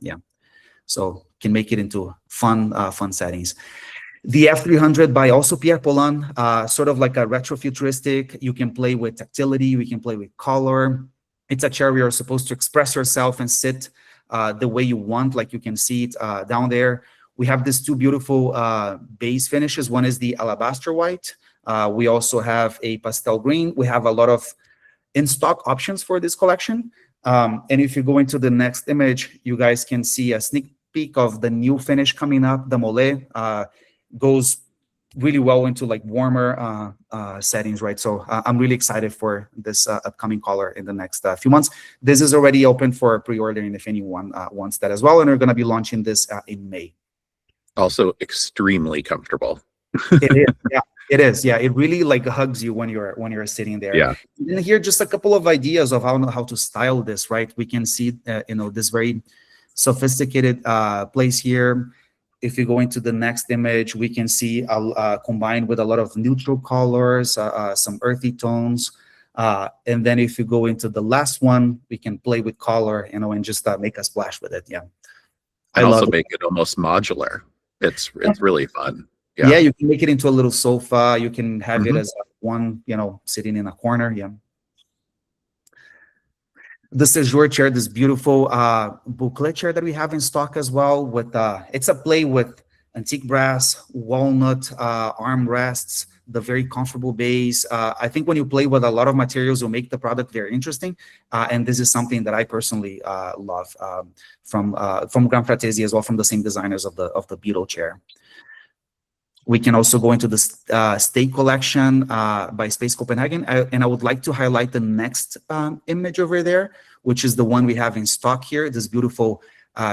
so can make it into fun settings. The F300 by also Pierre Paulin, sort of like a retrofuturistic. You can play with tactility, we can play with color. It's a chair where you're supposed to express yourself and sit the way you want, like you can see it down there. We have these two beautiful base finishes. One is the alabaster white. We also have a pastel green. We have a lot of in-stock options for this collection. And if you go into the next image, you guys can see a sneak peek of the new finish coming up. The mole goes really well into like warmer settings, right? So I'm really excited for this upcoming color in the next few months. This is already open for pre-ordering if anyone wants that as well. And we're going to be launching this in May. Also extremely comfortable. It is, yeah. It is, yeah. It really like hugs you when you're sitting there. Yeah. And here, just a couple of ideas of how to style this, right? We can see, this very sophisticated place here. If you go into the next image, we can see combined with a lot of neutral colors, some earthy tones. And then if you go into the last one, we can play with color, and just make a splash with it. Yeah. And also make it almost modular. It's really fun. Yeah, you can make it into a little sofa. You can have it as one, sitting in a corner. Yeah. The Séjour chair, this beautiful boucle chair that we have in stock as well. With it's a play with antique brass, walnut armrests, the very comfortable base. I think when you play with a lot of materials, you'll make the product very interesting. And this is something that I personally love from Gran Fratesi as well, from the same designers of the Beetle chair. We can also go into the Stay collection by Space Copenhagen. And I would like to highlight the next image over there, which is the one we have in stock here, this beautiful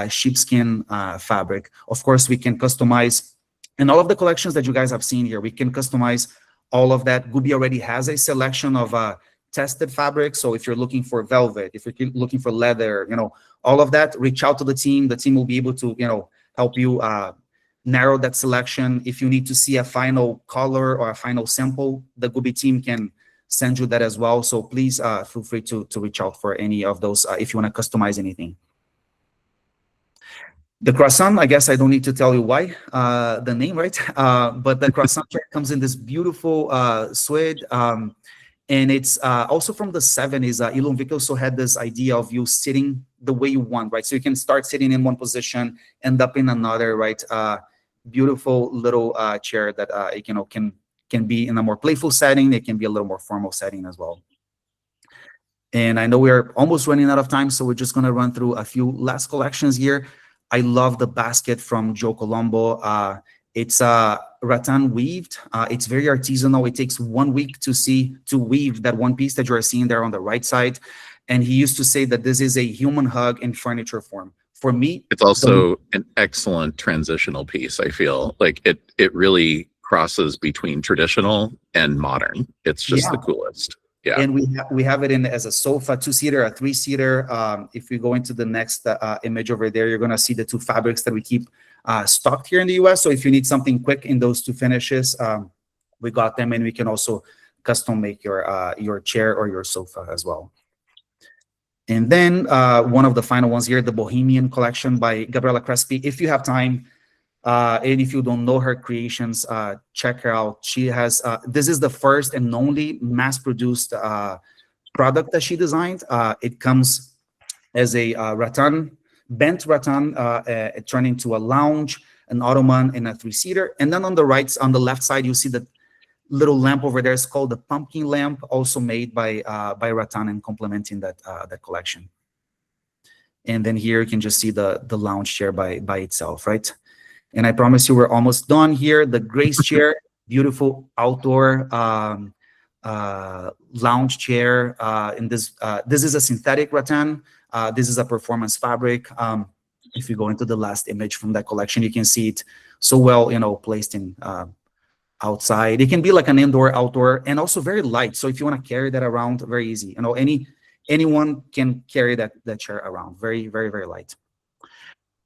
sheepskin fabric. Of course, we can customize, in all of the collections that you guys have seen here, we can customize all of that. GUBI already has a selection of tested fabrics. So if you're looking for velvet, if you're looking for leather, all of that, reach out to the team. The team will be able to, help you narrow that selection. If you need to see a final color or a final sample, the GUBI team can send you that as well. So please feel free to reach out for any of those if you want to customize anything. The Croissant, I guess I don't need to tell you why, the name, right? But the Croissant Chair comes in this beautiful suede, and it's also from the 70s. Elon Vick also had this idea of you sitting the way you want, right? So you can start sitting in one position, end up in another, right? Beautiful little chair that can be in a more playful setting. It can be a little more formal setting as well. And I know we're almost running out of time, so we're just going to run through a few last collections here. I love the basket from Joe Colombo. It's rattan weaved. It's very artisanal. It takes 1 week to weave that one piece that you are seeing there on the right side. And he used to say that this is a human hug in furniture form. For me, It's also an excellent transitional piece. I feel like it really crosses between traditional and modern. It's just the coolest. Yeah. And we have it in as a sofa, 2-seater, a 3-seater. If we go into the next image over there, you're gonna see the 2 fabrics that we keep stocked here in the US. So if you need something quick in those 2 finishes, we got them, and we can also custom make your chair or your sofa as well. And then one of the final ones here, the Bohemian collection by Gabriela Crespi. If you have time, and if you don't know her creations, check her out. She has, this is the first and only mass-produced product that she designed. It comes as a bent rattan, turned into a lounge, an ottoman, and a 3-seater. And then on the left side, you see the little lamp over there. It's called the pumpkin lamp, also made by Rattan and complementing that collection. And then here you can just see the lounge chair by itself, right? And I promise you we're almost done here. The Grace chair, beautiful outdoor lounge chair. And this is a synthetic rattan. This is a performance fabric. If you go into the last image from that collection, you can see it so well, placed in outside. It can be like an indoor, outdoor, and also very light. So if you want to carry that around, very easy. Anyone can carry that chair around. Very, very, very light.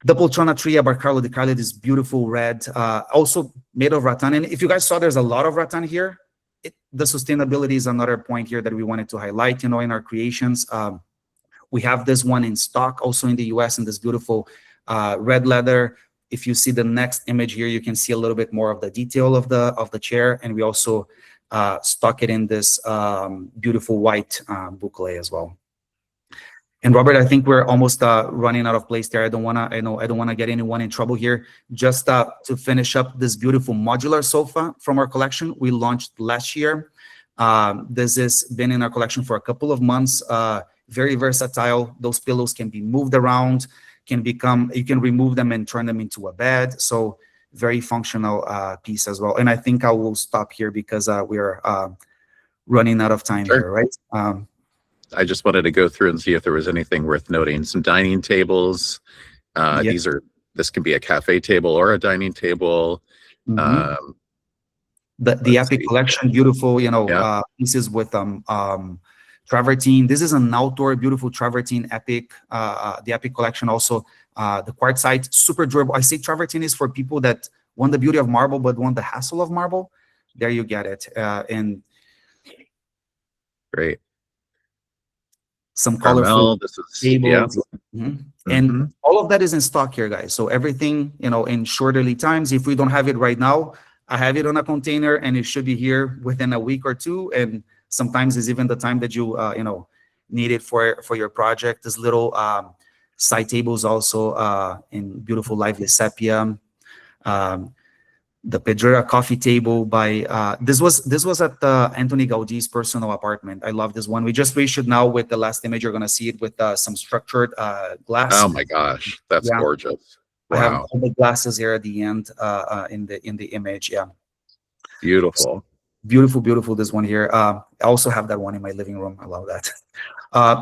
The Poltrona Tria by Carlo Di Carlo, this beautiful red, also made of rattan. And if you guys saw, there's a lot of rattan here. The sustainability is another point here that we wanted to highlight, in our creations. We have this one in stock also in the US in this beautiful red leather. If you see the next image here, you can see a little bit more of the detail of the chair. And we also stock it in this beautiful white boucle as well. And Robert, I think we're almost running out of place there. I don't want to get anyone in trouble here. Just to finish up this beautiful modular sofa from our collection we launched last year. This has been in our collection for a couple of months. Very versatile. Those pillows can be moved around. You can remove them and turn them into a bed. So very functional piece as well. And I think I will stop here because we're running out of time here, right? I just wanted to go through and see if there was anything worth noting. Some dining tables. This can be a cafe table or a dining table. The Epic collection, beautiful, pieces with travertine. This is an outdoor, beautiful travertine Epic. The Epic collection also, the quartzite, super durable. I say travertine is for people that want the beauty of marble but want the hassle of marble. There you get it. And great. Some colorful tables. And all of that is in stock here, guys. So everything, in shorter lead times. If we don't have it right now, I have it on a container, and it should be here within a week or two. And sometimes it's even the time that you need it for your project. This little side tables also in beautiful lively sepia. The Pedrera coffee table by this was at Anthony Gaudi's personal apartment. I love this one. We just reissued now with the last image. You're gonna see it with some structured glass. Oh my gosh, that's gorgeous! Wow. I have all the glasses here at the end in the image. Yeah, beautiful, beautiful, beautiful. This one here. I also have that one in my living room. I love that.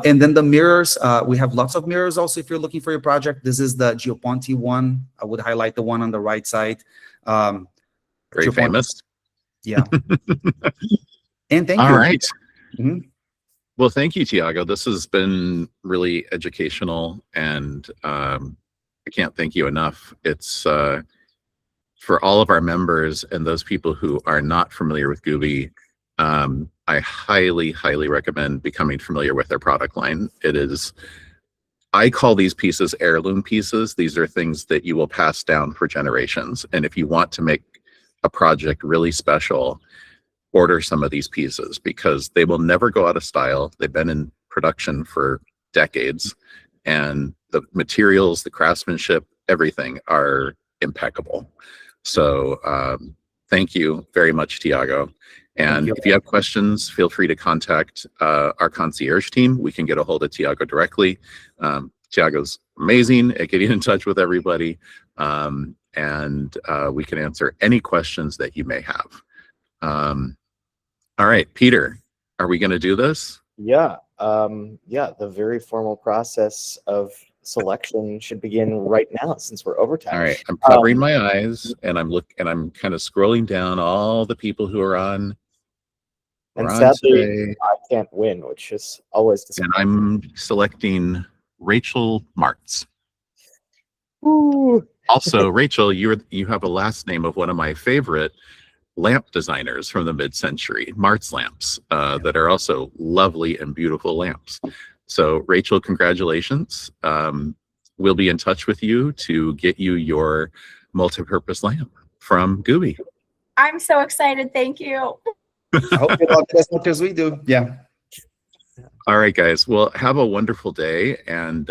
And then the mirrors. We have lots of mirrors also. If you're looking for your project, this is the Gioponti one. I would highlight the one on the right side. Very famous. Yeah. And thank you. All right. Well, thank you, Tiago. This has been really educational, and I can't thank you enough. It's for all of our members and those people who are not familiar with GUBI. I highly, highly recommend becoming familiar with their product line. I call these pieces heirloom pieces. These are things that you will pass down for generations. And if you want to make a project really special, order some of these pieces because they will never go out of style. They've been in production for decades, and the materials, the craftsmanship, everything are impeccable. So thank you very much, Tiago. And if you have questions, feel free to contact our concierge team. We can get a hold of Tiago directly. Tiago's amazing at getting in touch with everybody. And and we can answer any questions that you may have. All right, Peter, are we going to do this? Yeah. Yeah, the very formal process of selection should begin right now since we're overtime. All right, I'm covering my eyes and I'm kind of scrolling down all the people who are on. And on sadly, today, I can't win, which is always and disappointing. I'm selecting Rachel Martz. Ooh. Also, Rachel, you have a last name of one of my favorite lamp designers from the mid-century, Martz lamps, that are also lovely and beautiful lamps. So, Rachel, congratulations. We'll be in touch with you to get you your multi-purpose lamp from GUBI. I'm so excited. Thank you. I hope you love it as much as we do. Yeah. All right, guys. Well, have a wonderful day, and